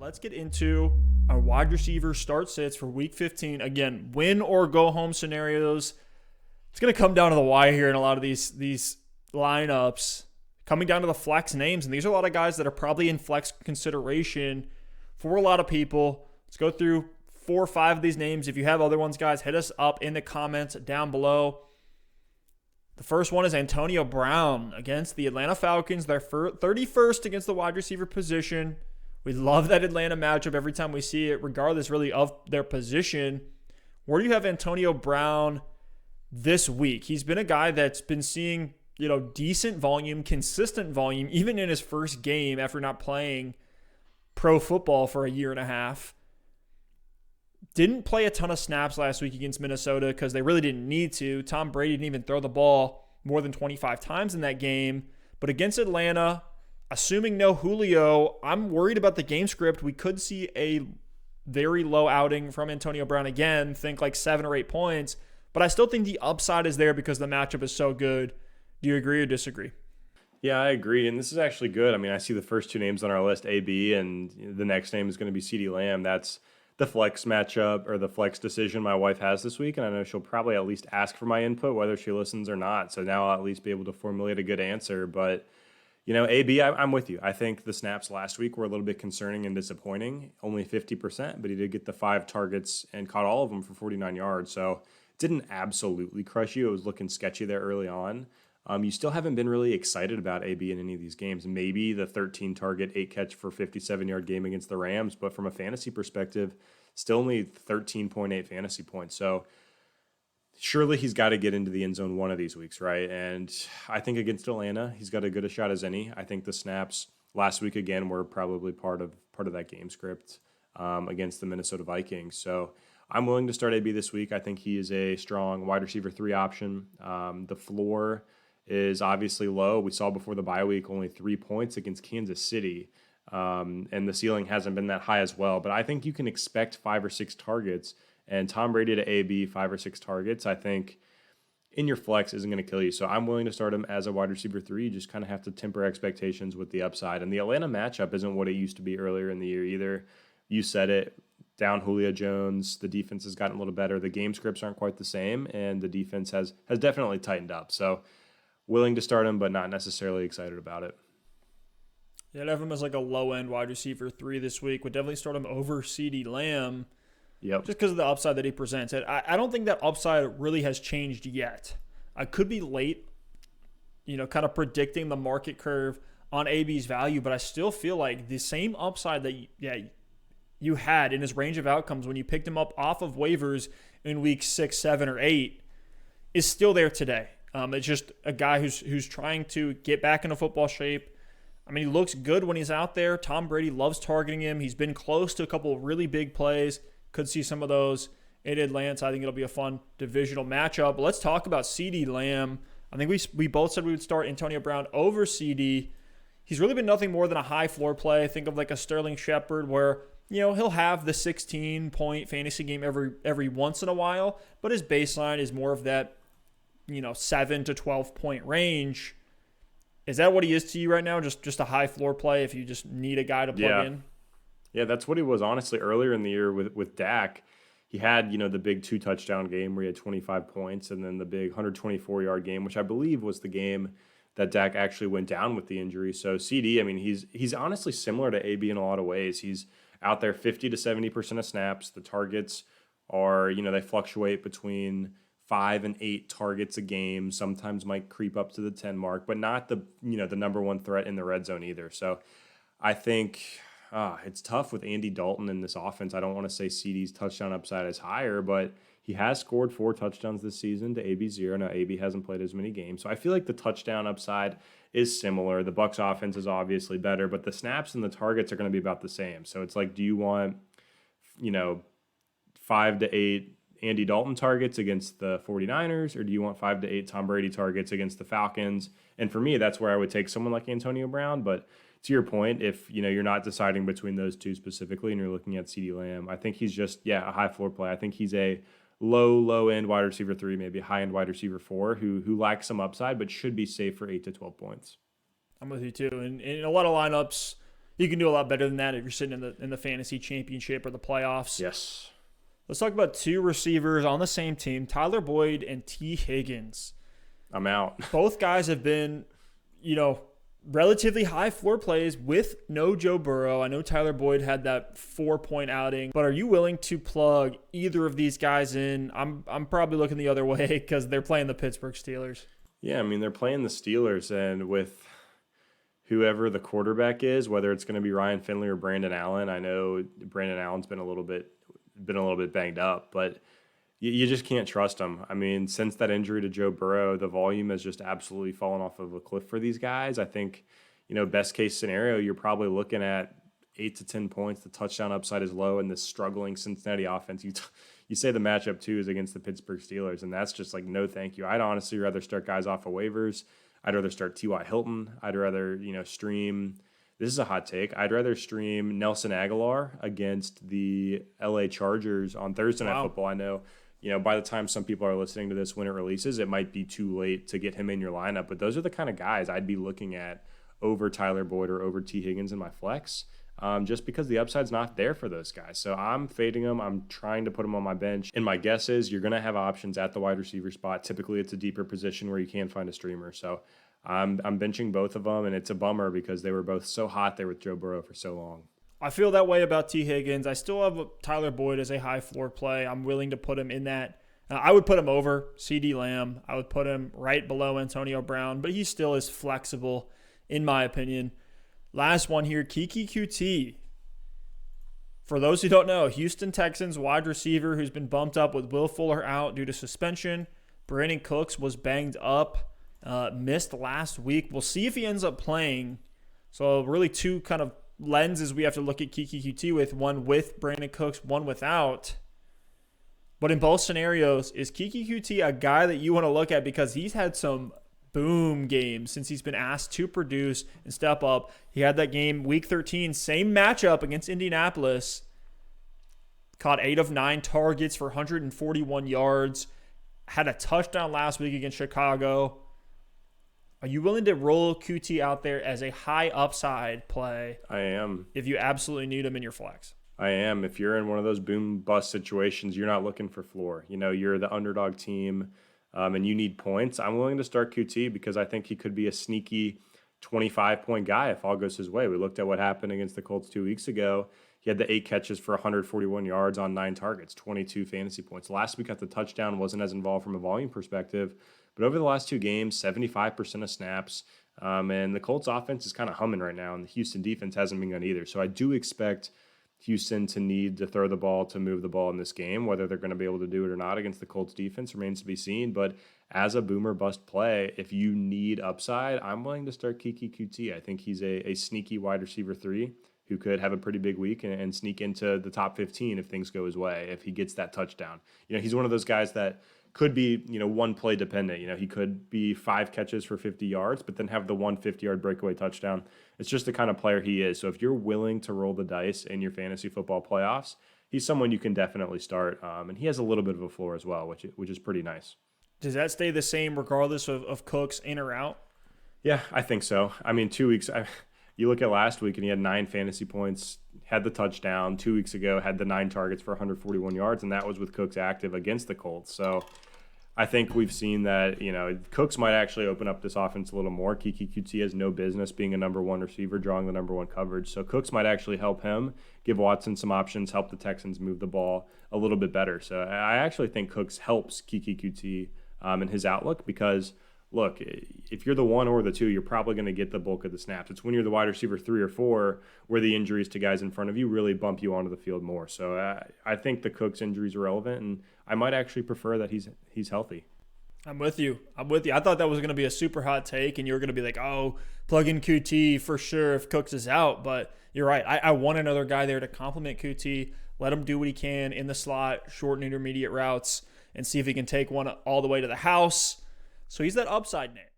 let's get into our wide receiver start sits for Week 15. Again, win or go home scenarios. It's going to come down to the wire here in a lot of these lineups. Coming down to the flex names, and these are a lot of guys that are probably in flex consideration for a lot of people. Let's go through 4 or 5 of these names. If you have other ones, guys, hit us up in the comments down below. The first one is Antonio Brown against the Atlanta Falcons. They're 31st against the wide receiver position. We love that Atlanta matchup every time we see it, regardless really of their position. Where do you have Antonio Brown this week? He's been a guy that's been seeing, decent volume, consistent volume, even in his first game after not playing pro football for a year and a half. Didn't play a ton of snaps last week against Minnesota because they really didn't need to. Tom Brady didn't even throw the ball more than 25 times in that game. But against Atlanta, assuming no Julio, I'm worried about the game script. We could see a very low outing from Antonio Brown again, think like 7 or 8 points. But I still think the upside is there because the matchup is so good. Do you agree or disagree? Yeah, I agree. And this is actually good. I mean, I see the first 2 names on our list, AB, and the next name is going to be Ceedee Lamb. That's the flex matchup or the flex decision my wife has this week. And I know she'll probably at least ask for my input, whether she listens or not. So now I'll at least be able to formulate a good answer. But, AB, I'm with you. I think the snaps last week were a little bit concerning and disappointing. Only 50%, but he did get the 5 targets and caught all of them for 49 yards. So it didn't absolutely crush you. It was looking sketchy there early on. You still haven't been really excited about AB in any of these games. Maybe the 13 target, 8 catch for 57-yard game against the Rams, but from a fantasy perspective, still only 13.8 fantasy points. So surely he's got to get into the end zone one of these weeks, right? And I think against Atlanta, he's got as good a shot as any. I think the snaps last week again were probably part of that game script against the Minnesota Vikings. So I'm willing to start AB this week. I think he is a strong wide receiver 3 option. The floor is obviously low. We saw before the bye week only 3 points against Kansas City, and the ceiling hasn't been that high as well. But I think you can expect 5 or 6 targets, and Tom Brady to AB 5 or 6 targets, I think in your flex isn't going to kill you. So I'm willing to start him as a wide receiver 3. You just kind of have to temper expectations with the upside. And the Atlanta matchup isn't what it used to be earlier in the year either. You said it. Down Julio Jones, the defense has gotten a little better. The game scripts aren't quite the same, and the defense has definitely tightened up. So willing to start him, but not necessarily excited about it. Yeah, I'd have him as like a low-end wide receiver 3 this week. Would definitely start him over Ceedee Lamb. Yep. Just because of the upside that he presents. I don't think that upside really has changed yet. I could be late, kind of predicting the market curve on AB's value, but I still feel like the same upside that you had in his range of outcomes when you picked him up off of waivers in week 6, 7, or 8 is still there today. It's just a guy who's trying to get back into football shape. I mean, he looks good when he's out there. Tom Brady loves targeting him. He's been close to a couple of really big plays. Could see some of those in Atlanta. I think it'll be a fun divisional matchup. But let's talk about Ceedee Lamb. I think we both said we would start Antonio Brown over Ceedee. He's really been nothing more than a high floor play. Think of like a Sterling Shepard where he'll have the 16-point fantasy game every once in a while, but his baseline is more of that 7 to 12 point range. Is that what he is to you right now? Just a high floor play if you just need a guy to plug in? Yeah, that's what he was honestly earlier in the year with Dak. He had, the big 2-touchdown game where he had 25 points and then the big 124-yard game, which I believe was the game that Dak actually went down with the injury. So CD, I mean, he's honestly similar to AB in a lot of ways. He's out there 50 to 70% of snaps. The targets are, they fluctuate between 5 and 8 targets a game, sometimes might creep up to the 10 mark, but not the number one threat in the red zone either. So I think it's tough with Andy Dalton in this offense. I don't want to say CD's touchdown upside is higher, but he has scored 4 touchdowns this season to AB 0. Now AB hasn't played as many games. So I feel like the touchdown upside is similar. The Bucs offense is obviously better, but the snaps and the targets are going to be about the same. So it's like, do you want, 5 to 8 Andy Dalton targets against the 49ers, or do you want 5 to 8 Tom Brady targets against the Falcons? And for me, that's where I would take someone like Antonio Brown. But to your point, if you're not deciding between those two specifically and you're looking at Ceedee Lamb, I think he's just a high floor play. I think he's a low end wide receiver 3, maybe a high end wide receiver 4 who lacks some upside but should be safe for 8 to 12 points. I'm with you too. And in a lot of lineups, You can do a lot better than that if you're sitting in the fantasy championship or the playoffs. Yes. Let's talk about two receivers on the same team, Tyler Boyd and T. Higgins. I'm out. Both guys have been, relatively high floor plays with no Joe Burrow. I know Tyler Boyd had that 4-point outing, but are you willing to plug either of these guys in? I'm probably looking the other way because they're playing the Pittsburgh Steelers. Yeah, I mean, they're playing the Steelers, and with whoever the quarterback is, whether it's going to be Ryan Finley or Brandon Allen, I know Brandon Allen's been a little bit banged up, but you just can't trust him. I mean, since that injury to Joe Burrow, the volume has just absolutely fallen off of a cliff for these guys. I think, best case scenario, you're probably looking at 8 to 10 points. The touchdown upside is low in this struggling Cincinnati offense. You say the matchup, too, is against the Pittsburgh Steelers, and that's just like, no thank you. I'd honestly rather start guys off of waivers. I'd rather start T.Y. Hilton. I'd rather, stream – this is a hot take. I'd rather stream Nelson Aguilar against the L.A. Chargers on Thursday Night Football. I know – by the time some people are listening to this when it releases, it might be too late to get him in your lineup. But those are the kind of guys I'd be looking at over Tyler Boyd or over T. Higgins in my flex, just because the upside's not there for those guys. So I'm fading them. I'm trying to put them on my bench. And my guess is you're going to have options at the wide receiver spot. Typically, it's a deeper position where you can find a streamer. So I'm benching both of them, and it's a bummer because they were both so hot there with Joe Burrow for so long. I feel that way about T. Higgins. I still have Tyler Boyd as a high floor play. I'm willing to put him in that. I would put him over Ceedee Lamb. I would put him right below Antonio Brown, but he still is flexible, in my opinion. Last one here, Keke Coutee. For those who don't know, Houston Texans wide receiver who's been bumped up with Will Fuller out due to suspension. Brandon Cooks was banged up, missed last week. We'll see if he ends up playing. So really two kind of lenses we have to look at Keke Coutee with, one with Brandon Cooks, one without. But in both scenarios, is Keke Coutee a guy that you want to look at because he's had some boom games since he's been asked to produce and step up? He had that game week 13, same matchup against Indianapolis. Caught 8 of 9 targets for 141 yards. Had a touchdown last week against Chicago. Are you willing to roll Coutee out there as a high upside play? I am. If you absolutely need him in your flex. I am. If you're in one of those boom bust situations, you're not looking for floor. You're the underdog team and you need points. I'm willing to start Coutee because I think he could be a sneaky 25-point guy if all goes his way. We looked at what happened against the Colts 2 weeks ago. He had the 8 catches for 141 yards on 9 targets, 22 fantasy points. Last week at the touchdown wasn't as involved from a volume perspective, but over the last 2 games, 75% of snaps. And the Colts offense is kind of humming right now, and the Houston defense hasn't been good either. So I do expect Houston to need to throw the ball to move the ball in this game. Whether they're going to be able to do it or not against the Colts defense remains to be seen. But as a boomer bust play, if you need upside, I'm willing to start Keke Coutee. I think he's a sneaky wide receiver 3 who could have a pretty big week and sneak into the top 15 if things go his way, if he gets that touchdown. He's one of those guys that could be, one play dependent. He could be 5 catches for 50 yards, but then have the 150-yard breakaway touchdown. It's just the kind of player he is. So if you're willing to roll the dice in your fantasy football playoffs, he's someone you can definitely start. And he has a little bit of a floor as well, which is pretty nice. Does that stay the same regardless of Cooks in or out? Yeah, I think so. I mean, 2 weeks. You look at last week, and he had 9 fantasy points, had the touchdown. 2 weeks ago, had the 9 targets for 141 yards, and that was with Cooks active against the Colts. So I think we've seen that, Cooks might actually open up this offense a little more. Keke Coutee has no business being a number 1 receiver, drawing the number 1 coverage. So Cooks might actually help him, give Watson some options, help the Texans move the ball a little bit better. So I actually think Cooks helps Keke Coutee in his outlook because – look, if you're the 1 or the 2, you're probably going to get the bulk of the snaps. It's when you're the wide receiver 3 or 4 where the injuries to guys in front of you really bump you onto the field more. So I think the Cooks injury is relevant, and I might actually prefer that he's healthy. I'm with you. I thought that was going to be a super hot take, and you were going to be like, oh, plug in Coutee for sure if Cooks is out. But you're right. I want another guy there to complement Coutee, let him do what he can in the slot, short and intermediate routes, and see if he can take one all the way to the house. So he's that upside net.